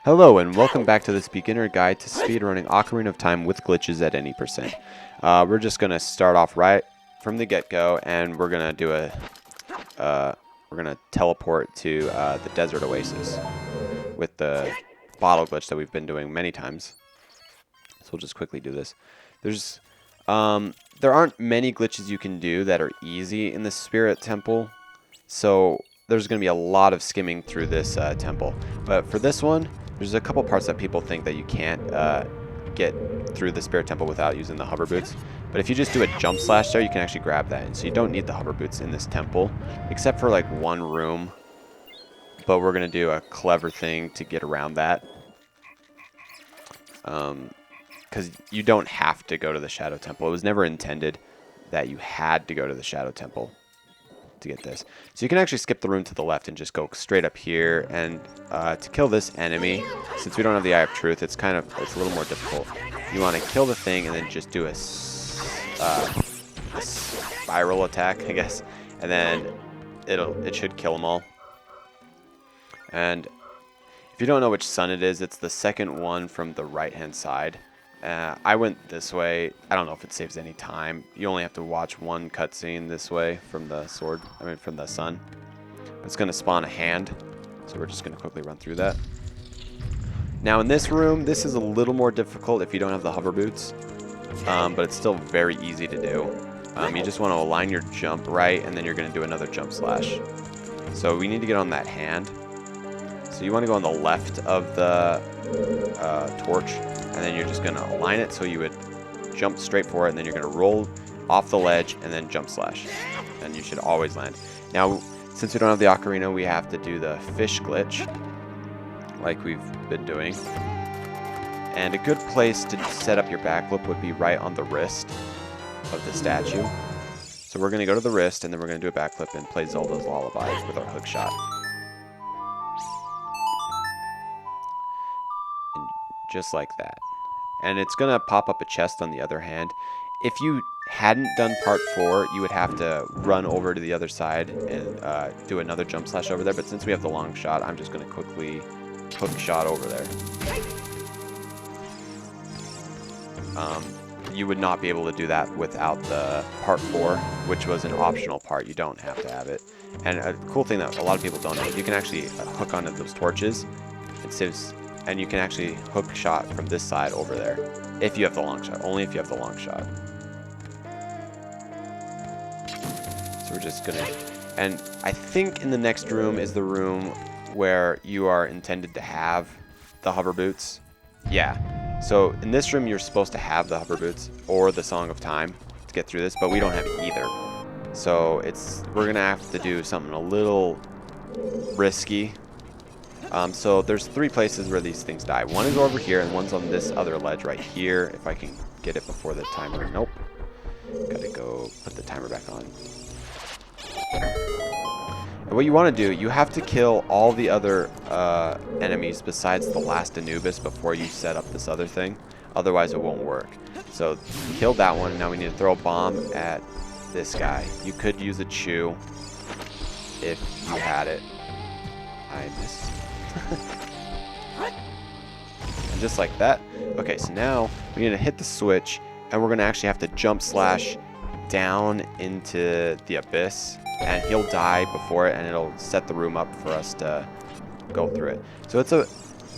Hello and welcome back to this beginner guide to speedrunning Ocarina of Time with glitches at any percent. We're just gonna start off right from the get-go, and we're gonna do we're gonna teleport to the desert oasis with the bottle glitch that we've been doing many times. So we'll just quickly do this. There aren't many glitches you can do that are easy in the Spirit Temple, so there's going to be a lot of skimming through this temple. But for this one, there's a couple parts that people think that you can't get through the Spirit Temple without using the hover boots. But if you just do a jump slash there, you can actually grab that. And so you don't need the hover boots in this temple, except for like one room. But we're going to do a clever thing to get around that. Because you don't have to go to the Shadow Temple. It was never intended that you had to go to the Shadow Temple to get this. So you can actually skip the room to the left and just go straight up here. And to kill this enemy, since we don't have the Eye of Truth, it's a little more difficult. You want to kill the thing and then just do a spiral attack, I guess, and then it should kill them all. And if you don't know which sun it is, it's the second one from the right-hand side. I went this way. I don't know if it saves any time. You only have to watch one cutscene this way from the from the sun. It's going to spawn a hand, so we're just going to quickly run through that. Now in this room, this is a little more difficult if you don't have the hover boots, but it's still very easy to do. You just want to align your jump right, and then you're going to do another jump slash. So we need to get on that hand. So you want to go on the left of the torch, and then you're just going to align it so you would jump straight for it, and then you're going to roll off the ledge and then jump slash. And you should always land. Now, since we don't have the ocarina, we have to do the fish glitch, like we've been doing. And a good place to set up your backflip would be right on the wrist of the statue. So we're going to go to the wrist, and then we're going to do a backflip and play Zelda's Lullaby with our hook shot. Just like that. And it's going to pop up a chest on the other hand. If you hadn't done part 4, you would have to run over to the other side and do another jump slash over there. But since we have the long shot, I'm just going to quickly hook shot over there. You would not be able to do that without the part 4, which was an optional part. You don't have to have it. And a cool thing that a lot of people don't know, you can actually hook onto those torches. It saves... And you can actually hook shot from this side over there. If you have the long shot. Only if you have the long shot. So we're just going to... And I think in the next room is the room where you are intended to have the hover boots. Yeah. So in this room you're supposed to have the hover boots or the Song of Time to get through this. But we don't have either. So we're going to have to do something a little risky. So there's 3 places where these things die. One is over here, and one's on this other ledge right here. If I can get it before the timer. Nope. Gotta go put the timer back on. And what you want to do, you have to kill all the other enemies besides the last Anubis before you set up this other thing. Otherwise it won't work. So kill that one. Now we need to throw a bomb at this guy. You could use a chew if you had it. I missed. And just like that. Okay, so now we need to hit the switch, and we're going to actually have to jump slash down into the abyss, and he'll die before it, and it'll set the room up for us to go through it. So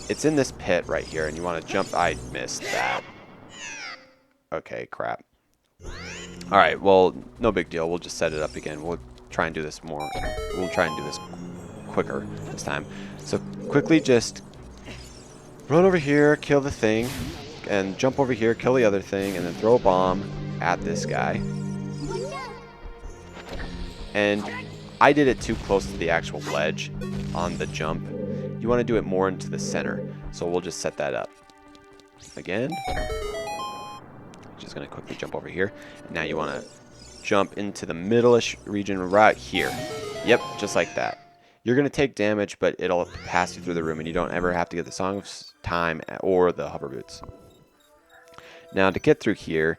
it's in this pit right here, and you want to jump. I missed that. Okay, crap. Alright, well, no big deal. We'll just set it up again. We'll try and do this more. We'll try and do this quicker this time. So quickly just run over here, kill the thing, and jump over here, kill the other thing, and then throw a bomb at this guy. And I did it too close to the actual ledge on the jump. You want to do it more into the center. So we'll just set that up. Again. Just going to quickly jump over here. And now you want to jump into the middle-ish region right here. Yep, just like that. You're going to take damage, but it'll pass you through the room, and you don't ever have to get the Song of Time or the hover boots. Now, to get through here,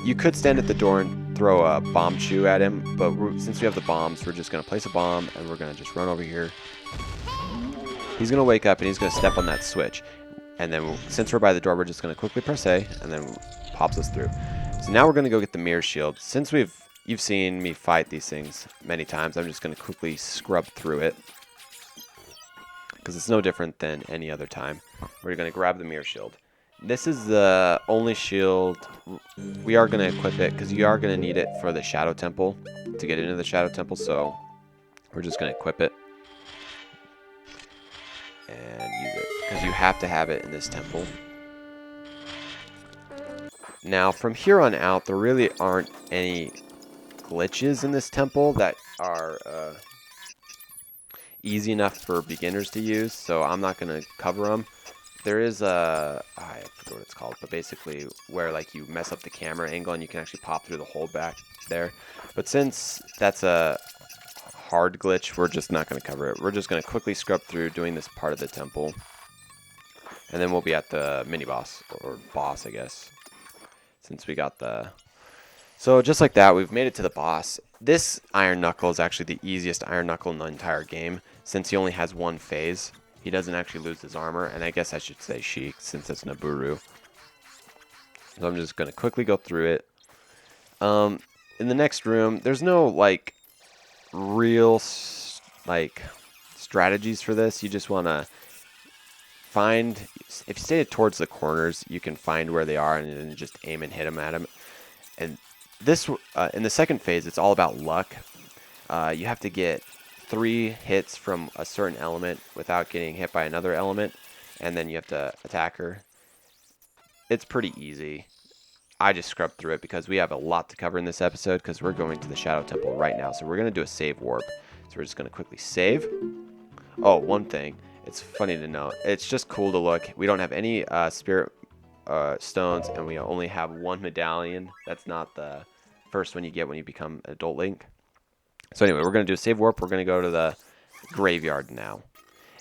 you could stand at the door and throw a bomb chew at him, but since we have the bombs, we're just going to place a bomb, and we're going to just run over here. he's going to wake up and he's going to step on that switch. And then since we're by the door, we're just going to quickly press A, and then pops us through. So now we're going to go get the mirror shield. Since you've seen me fight these things many times, I'm just going to quickly scrub through it, because it's no different than any other time. We're going to grab the mirror shield. This is the only shield. We are going to equip it because you are going to need it for the Shadow Temple to get into the Shadow Temple, so we're just going to equip it and use it because you have to have it in this temple. Now from here on out, there really aren't any glitches in this temple that are easy enough for beginners to use, so I'm not going to cover them. There is I forget what it's called, but basically where like you mess up the camera angle and you can actually pop through the hole back there. But since that's a hard glitch, we're just not going to cover it. We're just going to quickly scrub through doing this part of the temple, and then we'll be at the mini boss, or boss, I guess, since we got the... So just like that, we've made it to the boss. This Iron Knuckle is actually the easiest Iron Knuckle in the entire game, since he only has one phase. He doesn't actually lose his armor, and I guess I should say Sheik, since it's Naburu. So I'm just going to quickly go through it. In the next room, there's no, like, real, like, strategies for this. You just want to find... If you stay towards the corners, you can find where they are and then just aim and hit them at them. And this, in the second phase, it's all about luck. You have to get 3 hits from a certain element without getting hit by another element, and then you have to attack her. It's pretty easy. I just scrubbed through it because we have a lot to cover in this episode, because we're going to the Shadow Temple right now. So we're going to do a save warp. So we're just going to quickly save. Oh, one thing. It's funny to know. It's just cool to look. We don't have any spirit stones, and we only have 1 medallion. That's not the first one you get when you become Adult Link. So anyway, we're going to do a save warp. We're going to go to the graveyard now.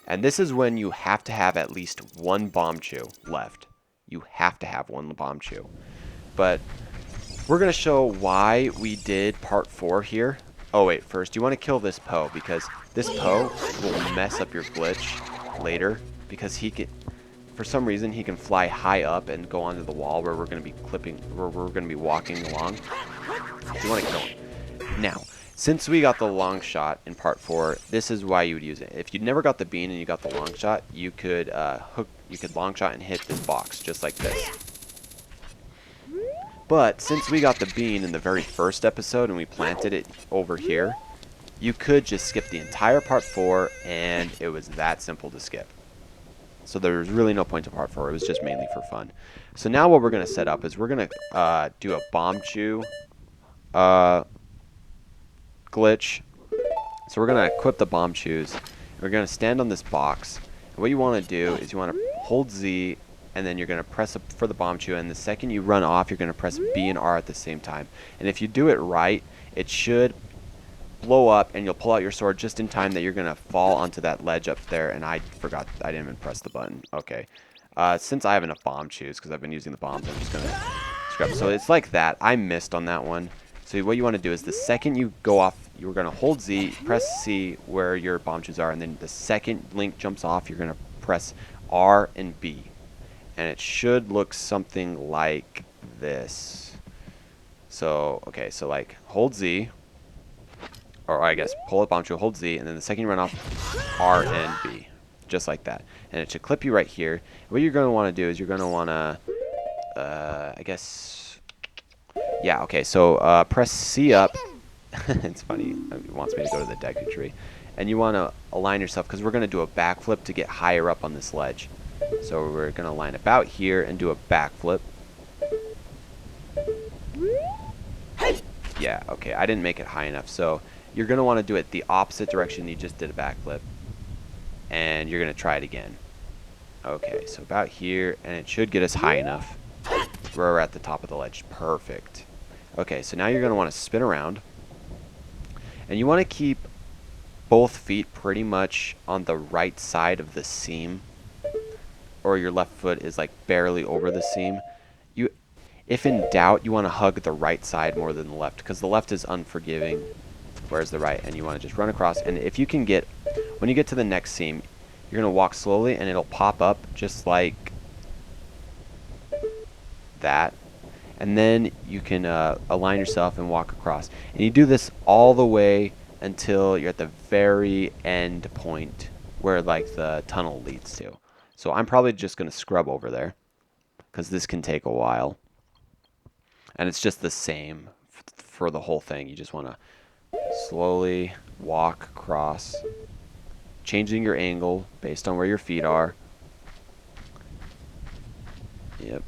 And this is when you have to have at least 1 bomb chew left. You have to have 1 bomb chew. But we're going to show why we did part 4 here. Oh wait, first you want to kill this Poe, because this Poe will mess up your glitch later, because he can, for some reason, he can fly high up and go onto the wall where we're going to be we're going to be walking along. So you want to kill him. Now, since we got the long shot in part 4, this is why you would use it. If you never got the bean and you got the long shot, you could long shot and hit this box just like this. But since we got the bean in the very first episode and we planted it over here, you could just skip the entire part 4, and it was that simple to skip. So there's really no point to part 4. It was just mainly for fun. So now what we're going to set up is we're going to do a bomb chew glitch. So we're going to equip the bomb chews. We're going to stand on this box. And what you want to do is you want to hold Z, and then you're going to press up for the bomb chew. And the second you run off, you're going to press B and R at the same time. And if you do it right, it should blow up, and you'll pull out your sword just in time that you're going to fall onto that ledge up there. And I forgot, I didn't even press the button. Okay. Since I have enough bomb chews, because I've been using the bombs, I'm just going to scrub. So it's like that. I missed on that one. So what you want to do is the second you go off, you're going to hold Z, press C where your bomb chews are, and then the second Link jumps off, you're going to press R and B. And it should look something like this. So, okay, so like hold Z, or I guess pull up bomb chew, hold Z, and then the second you run off, R and B. Just like that. And it should clip you right here. What you're going to want to do is you're going to want to, I guess, yeah, okay, so press C up. It's funny, it wants me to go to the Deku tree. And you want to align yourself, because we're going to do a backflip to get higher up on this ledge. So we're going to line about here and do a backflip. Yeah, okay, I didn't make it high enough. So you're going to want to do it the opposite direction you just did a backflip. And you're going to try it again. Okay, so about here, and it should get us high enough. We're at the top of the ledge. Perfect. Okay, so now you're going to want to spin around. And you want to keep both feet pretty much on the right side of the seam, or your left foot is like barely over the seam. If in doubt, you want to hug the right side more than the left, because the left is unforgiving, whereas the right, and you want to just run across. And if you can get, when you get to the next seam, you're going to walk slowly, and it'll pop up just like that. And then you can align yourself and walk across. And you do this all the way until you're at the very end point where like the tunnel leads to. So I'm probably just going to scrub over there because this can take a while. And it's just the same for the whole thing. You just want to slowly walk across, changing your angle based on where your feet are. Yep.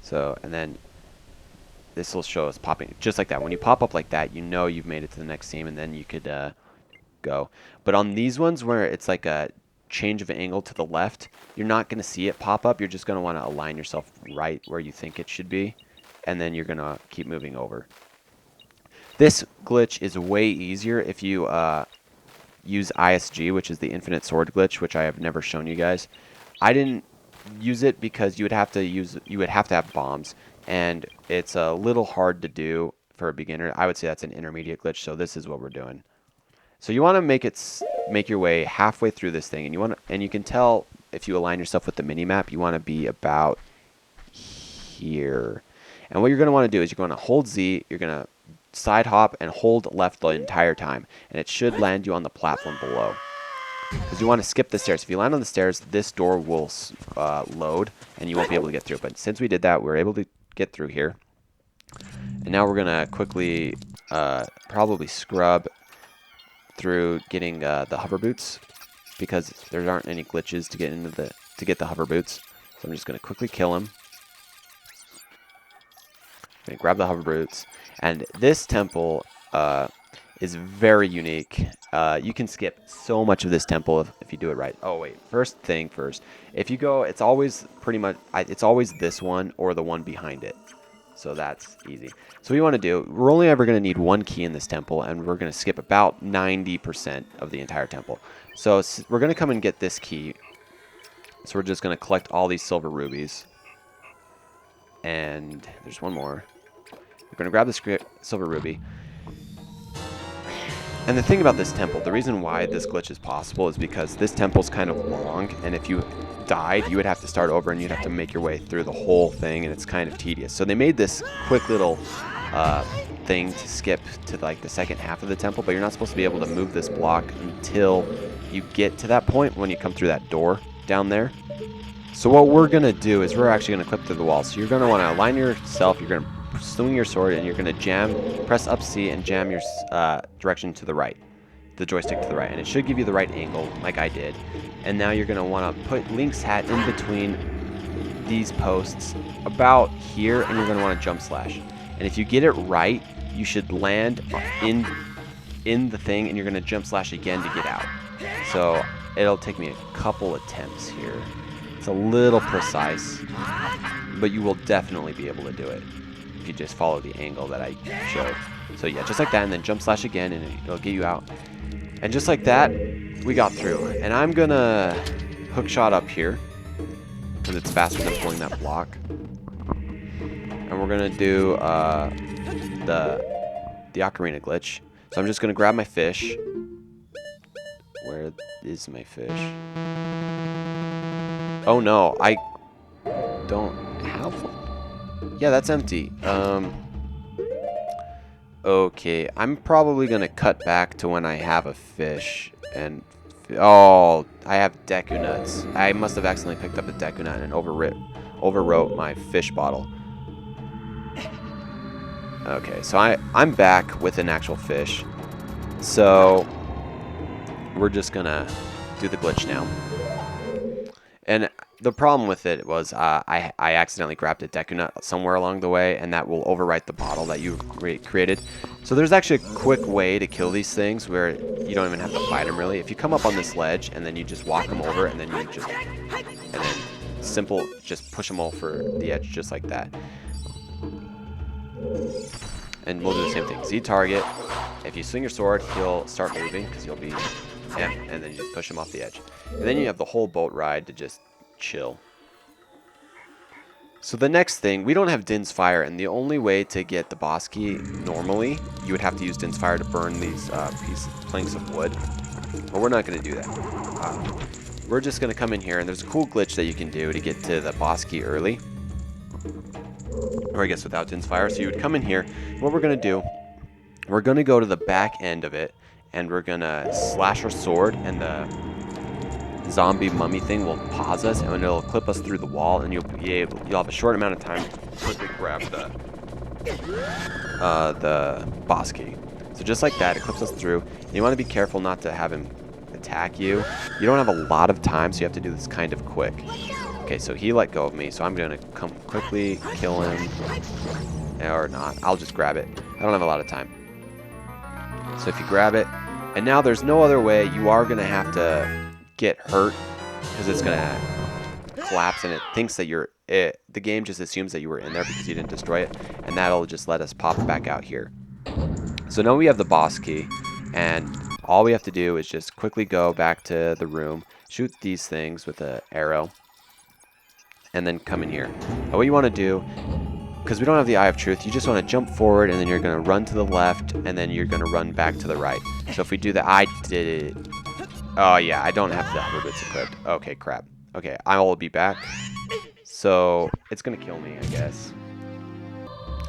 So, and then this will show us popping just like that. When you pop up like that, you know you've made it to the next scene, and then you could go. But on these ones where it's like a change of angle to the left, you're not going to see it pop up. You're just going to want to align yourself right where you think it should be, and then you're going to keep moving over. This glitch is way easier if you use ISG, which is the infinite sword glitch, which I have never shown you guys. I didn't use it because you would have to have bombs, and it's a little hard to do for a beginner. I would say that's an intermediate glitch, so this is what we're doing. So you want to make your way halfway through this thing, and you can tell if you align yourself with the mini map, you want to be about here. And what you're going to want to do is you're going to hold Z, you're going to side hop and hold left the entire time, and it should land you on the platform below. Because you want to skip the stairs. If you land on the stairs, this door will load, and you won't be able to get through. But since we did that, we're able to get through here. And now we're going to quickly probably scrub through getting the hover boots, because there aren't any glitches to get the hover boots. So I'm just going to quickly kill him. I'm going to grab the hover boots. And this temple is very unique. You can skip so much of this temple if you do it right. Oh wait, first thing first. If you go, it's always pretty much, it's always this one or the one behind it. So that's easy. So what you want to do, we're only ever going to need one key in this temple, and we're going to skip about 90% of the entire temple. So we're going to come and get this key. So we're just going to collect all these silver rubies. And there's one more. We're going to grab the silver ruby. And the thing about this temple, the reason why this glitch is possible is because this temple's kind of long, and if you died, you would have to start over and you'd have to make your way through the whole thing, and it's kind of tedious. So they made this quick little thing to skip to like the second half of the temple, but you're not supposed to be able to move this block until you get to that point when you come through that door down there. So what we're going to do is we're actually going to clip through the wall. So you're going to want to align yourself, you're going to swing your sword, and you're going to press up C and jam your direction to the right, the joystick to the right, and it should give you the right angle like I did. And now you're going to want to put Link's hat in between these posts about here, and you're going to want to jump slash. And if you get it right, you should land in the thing, and you're going to jump slash again to get out. So it'll take me a couple attempts here. It's a little precise, but you will definitely be able to do it if you just follow the angle that I showed. So yeah, just like that, and then jump slash again, and it'll get you out. And just like that, we got through. And I'm gonna hook shot up here because it's faster than pulling that block. And we're gonna do the ocarina glitch. So I'm just gonna grab my fish. Where is my fish? Oh no, I don't have one. Yeah, that's empty. Okay, I'm probably gonna cut back to when I have a fish. And oh, I have Deku Nuts. I must have accidentally picked up a Deku Nut and overwrote my fish bottle. Okay, so I'm back with an actual fish. So we're just gonna do the glitch now. And the problem with it was I accidentally grabbed a Deku Nut somewhere along the way, and that will overwrite the bottle that you created. So there's actually a quick way to kill these things where you don't even have to fight them really. If you come up on this ledge and then you just walk them over, and then just push them over the edge just like that. And we'll do the same thing. Z target. If you swing your sword, he'll start moving because you'll be and then you just push him off the edge. And then you have the whole boat ride to just chill. So the next thing, we don't have Din's Fire, and the only way to get the boss key normally, you would have to use Din's Fire to burn these planks of wood. But we're not going to do that. We're just going to come in here, and there's a cool glitch that you can do to get to the boss key early. Or I guess without Din's Fire. So you would come in here. What we're going to do, we're going to go to the back end of it, and we're going to slash our sword, and the zombie mummy thing will pause us, and it'll clip us through the wall, and you'll have a short amount of time to quickly grab the boss key. So just like that, it clips us through. And you want to be careful not to have him attack you. You don't have a lot of time, so you have to do this kind of quick. Okay, so he let go of me, so I'm going to come quickly kill him. Or not. I'll just grab it. I don't have a lot of time. So if you grab it, and now there's no other way, you are going to have to get hurt, because it's going to collapse, and it thinks that you're it. The game just assumes that you were in there because you didn't destroy it, and that'll just let us pop back out here. So now we have the boss key, and all we have to do is just quickly go back to the room, shoot these things with an arrow, and then come in here. Now what you want to do, because we don't have the Eye of Truth, you just want to jump forward, and then you're going to run to the left, and then you're going to run back to the right. So if we do that, I did it. Oh yeah, I don't have the hover boots equipped. Okay, crap. Okay, I will be back. So it's going to kill me, I guess.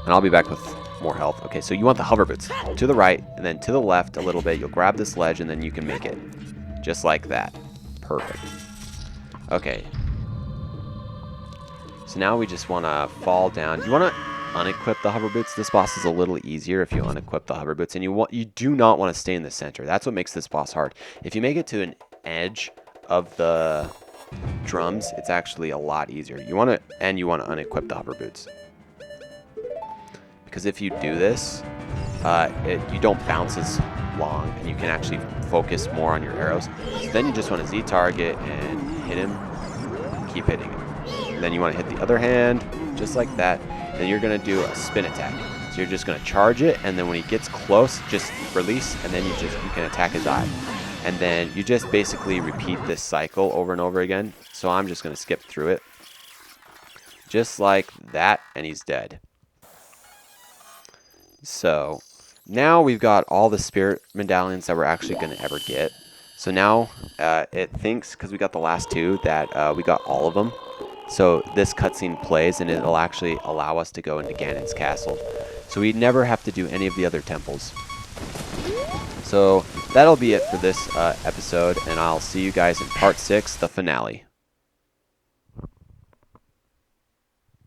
And I'll be back with more health. Okay, so you want the hover boots to the right, and then to the left a little bit. You'll grab this ledge, and then you can make it. Just like that. Perfect. Okay. So now we just want to fall down. You want to unequip the hover boots. This boss is a little easier if you unequip the hover boots, and you do not want to stay in the center. That's what makes this boss hard. If you make it to an edge of the drums, it's actually a lot easier. You want to unequip the hover boots, because if you do this, you don't bounce as long, and you can actually focus more on your arrows. So then you just want to Z target and hit him, and keep hitting him. And then you want to hit the other hand, just like that. Then you're going to do a spin attack. So you're just going to charge it, and then when he gets close, just release, and then you can attack his eye. And then you just basically repeat this cycle over and over again. So I'm just going to skip through it. Just like that, and he's dead. So now we've got all the spirit medallions that we're actually going to ever get. So now it thinks, because we got the last two, that we got all of them. So this cutscene plays, and it'll actually allow us to go into Ganon's castle. So we never have to do any of the other temples. So that'll be it for this episode, and I'll see you guys in part 6, the finale.